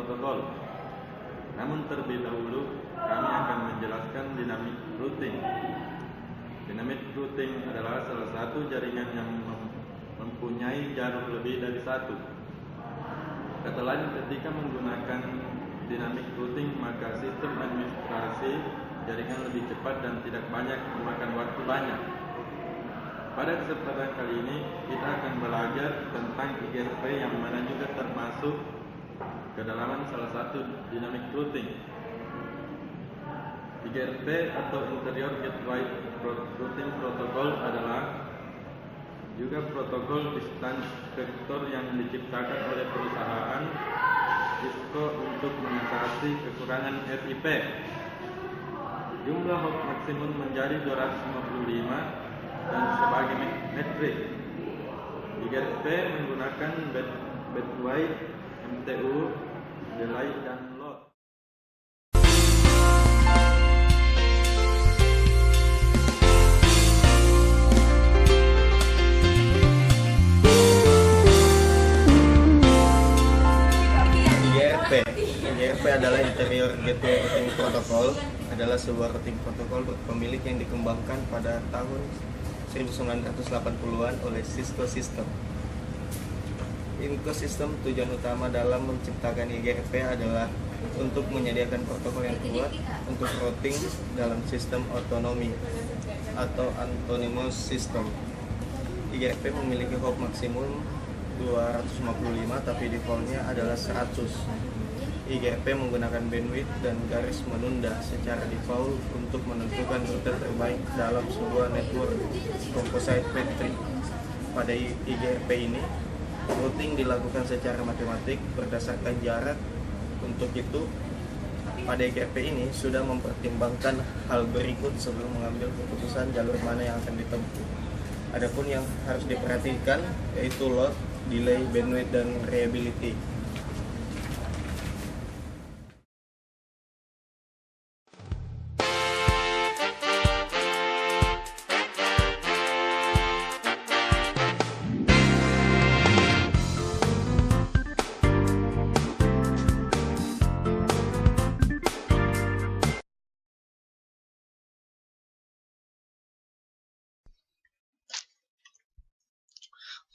protokol. Namun terlebih dahulu kami akan menjelaskan dynamic routing. Dynamic routing adalah salah satu jaringan yang mempunyai jalur lebih dari satu. Kata lain, ketika menggunakan dynamic routing, maka sistem administrasi jaringan lebih cepat dan tidak banyak memakan waktu banyak. Pada kesempatan kali ini, kita akan belajar tentang IGRP yang mana juga termasuk kedalaman salah satu dynamic routing. IGRP atau Interior Gateway Routing Protocol adalah juga protokol distance vector yang diciptakan oleh perusahaan Cisco untuk mengatasi kekurangan FIP. Jumlah hop maksimum menjadi 255 dan sebagai metrik. IGRP menggunakan bandwidth, MTU, delay, dan load. IGRP adalah Interior Gateway Routing Protocol, adalah sebuah routing protokol berpemilik yang dikembangkan pada tahun 1980-an oleh Cisco System. System tujuan utama dalam menciptakan IGRP adalah untuk menyediakan protokol yang kuat untuk routing dalam sistem otonomi atau autonomous system. IGRP memiliki hop maksimum 255 tapi defaultnya adalah 100. IGRP menggunakan bandwidth dan garis menunda secara default untuk menentukan rute terbaik dalam sebuah network composite factory. Pada IGRP ini, routing dilakukan secara matematik berdasarkan jarak. Untuk itu, pada IGRP ini sudah mempertimbangkan hal berikut sebelum mengambil keputusan jalur mana yang akan ditempuh. Adapun yang harus diperhatikan yaitu load, delay, bandwidth, dan reliability.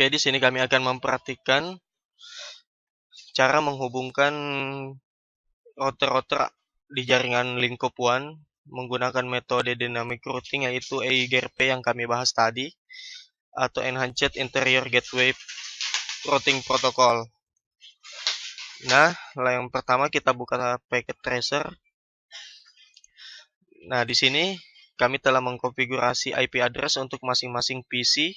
Oke, di sini kami akan memperhatikan cara menghubungkan router-router di jaringan lingkup WAN menggunakan metode dynamic routing, yaitu IGRP yang kami bahas tadi, atau Enhanced Interior Gateway Routing Protocol. Nah, yang pertama kita buka packet tracer. Nah, di sini kami telah mengkonfigurasi IP address untuk masing-masing PC,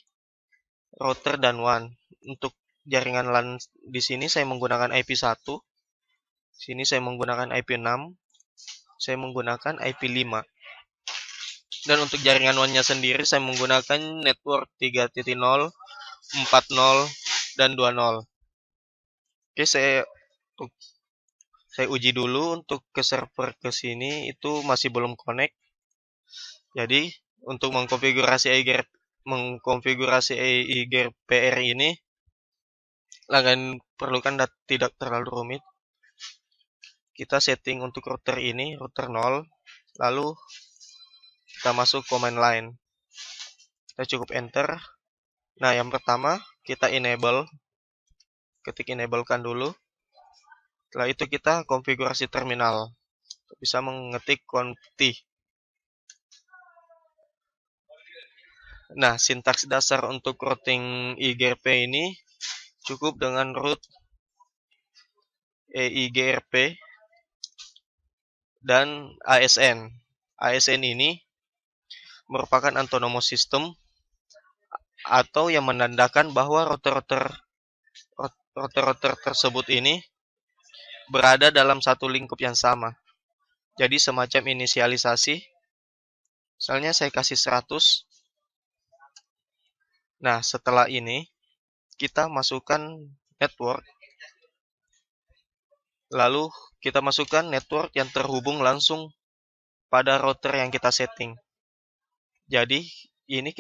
router, dan WAN. Untuk jaringan LAN di sini saya menggunakan IP1. Sini saya menggunakan IP6. Saya menggunakan IP5. Dan untuk jaringan WAN-nya sendiri saya menggunakan network 3.0, 4.0, dan 2.0. Oke, saya uji dulu untuk ke server ke sini itu masih belum connect. Jadi, untuk mengkonfigurasi IGRPR ini perlukan tidak terlalu rumit. Kita setting untuk router ini, router 0, lalu kita masuk command line. Kita cukup enter. Nah, yang pertama kita enable. Ketik enablekan dulu. Setelah itu kita konfigurasi terminal. Bisa mengetik conft. Nah, sintaks dasar untuk routing IGRP ini cukup dengan root IGRP dan ASN. ASN ini merupakan autonomous system atau yang menandakan bahwa router-router tersebut ini berada dalam satu lingkup yang sama. Jadi semacam inisialisasi. Misalnya saya kasih 100. Nah, setelah ini kita masukkan network. Lalu kita masukkan network yang terhubung langsung pada router yang kita setting. Jadi, ini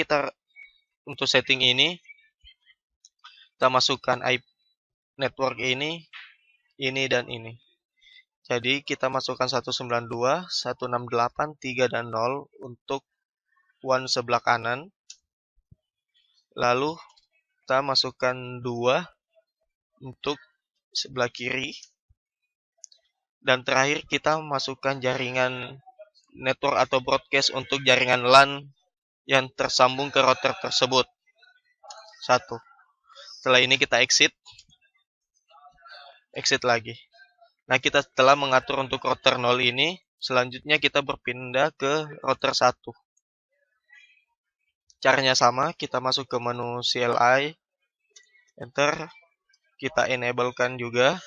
untuk setting ini kita masukkan IP network ini, dan ini. Jadi kita masukkan 192, 168, 3 dan 0 untuk WAN sebelah kanan. Lalu kita masukkan 2 untuk sebelah kiri. Dan terakhir kita masukkan jaringan network atau broadcast untuk jaringan LAN yang tersambung ke router tersebut. 1. Setelah ini kita exit lagi. Nah, kita telah mengatur untuk router 0 ini. Selanjutnya kita berpindah ke router 1. Caranya sama, kita masuk ke menu CLI, enter, kita enablekan juga.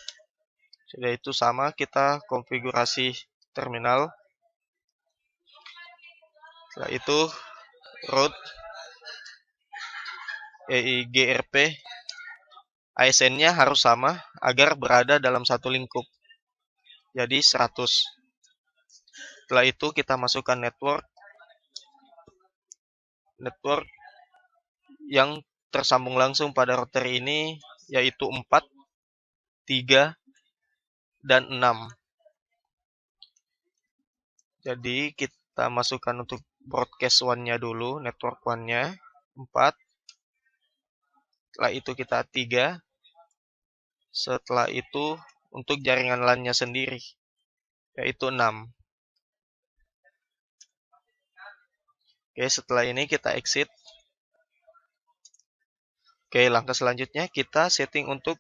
Sudah itu sama, kita konfigurasi terminal. Setelah itu root EIGRP, ASN-nya harus sama agar berada dalam satu lingkup. Jadi 100. Setelah itu kita masukkan network yang tersambung langsung pada router ini, yaitu 4, 3, dan 6. Jadi kita masukkan untuk broadcast one-nya dulu, network one-nya 4. Setelah itu kita 3. Setelah itu untuk jaringan LAN-nya sendiri, yaitu 6. Oke, setelah ini kita exit. Oke, langkah selanjutnya kita setting untuk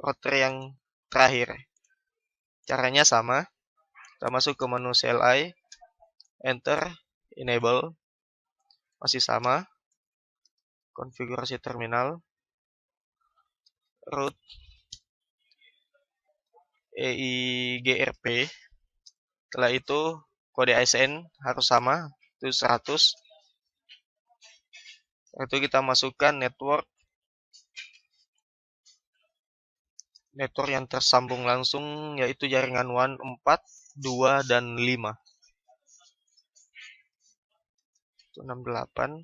router yang terakhir. Caranya sama. Kita masuk ke menu CLI, enter, enable. Masih sama. Konfigurasi terminal. Root EIGRP. Setelah itu kode ASN harus sama, itu 100. Setelah itu kita masukkan network yang tersambung langsung, yaitu jaringan WAN 4, 2, dan 5. 168,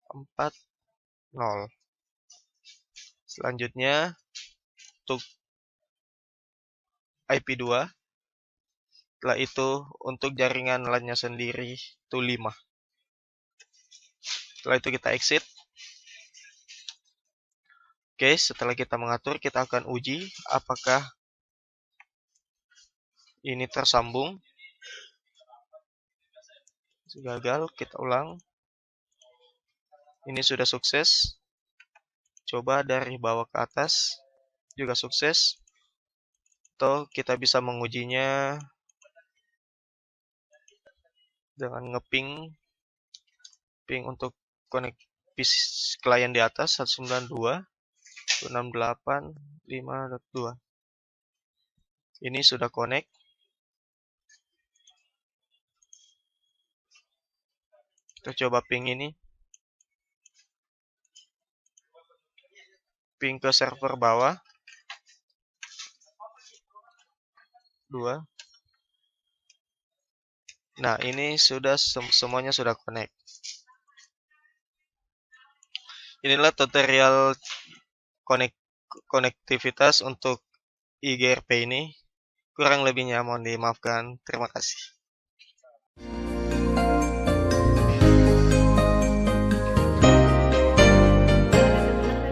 4, 0. Selanjutnya untuk IP2. Setelah itu untuk jaringan LAN-nya sendiri itu 5. Setelah itu kita exit. Oke, setelah kita mengatur, kita akan uji apakah ini tersambung. Gagal, kita ulang. Ini sudah sukses. Coba dari bawah ke atas, juga sukses. Atau kita bisa mengujinya dengan ngeping untuk connect klien di atas 192. 168.5.2. Ini sudah connect. Kita coba ping ini. Ping ke server bawah. 2. Nah, ini sudah semuanya sudah connect. Inilah tutorial konektivitas untuk IGRP ini. Kurang lebihnya mohon dimaafkan. Terima kasih.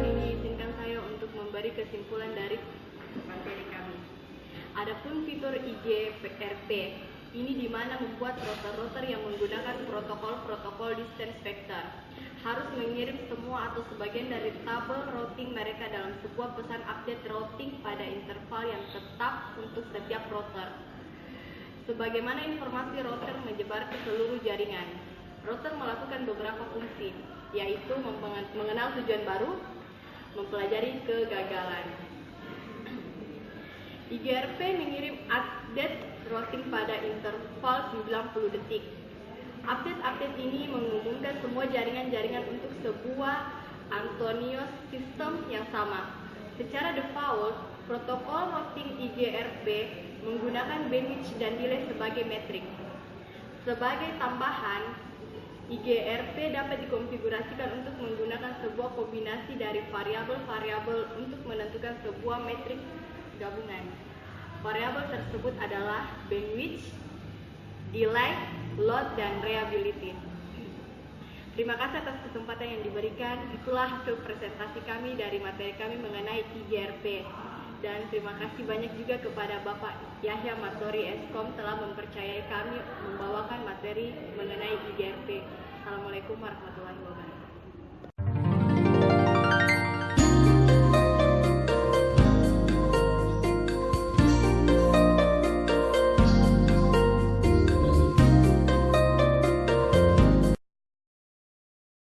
Ini izinkan saya untuk memberi kesimpulan dari materi kami. Adapun fitur IGRP ini di mana membuat router-router yang menggunakan protokol distance vector harus mengirim semua atau sebagian dari tabel routing mereka dalam sebuah pesan update routing pada interval yang tetap untuk setiap router. Sebagaimana informasi router menyebar ke seluruh jaringan, router melakukan beberapa fungsi, yaitu mengenal tujuan baru, mempelajari kegagalan. IGRP mengirim update routing pada interval 90 detik. Update ini mengumumkan semua jaringan-jaringan untuk sebuah Antonius system yang sama. Secara default, protokol routing IGRP menggunakan bandwidth dan delay sebagai metrik. Sebagai tambahan, IGRP dapat dikonfigurasikan untuk menggunakan sebuah kombinasi dari variabel-variabel untuk menentukan sebuah metrik gabungan. Variabel tersebut adalah bandwidth, delay, load, dan reliability. Terima kasih atas kesempatan yang diberikan. Itulah hasil presentasi kami dari materi kami mengenai IGRP. Dan terima kasih banyak juga kepada Bapak Yahya Matori Eskom telah mempercayai kami membawakan materi mengenai IGRP. Assalamualaikum warahmatullahi wabarakatuh.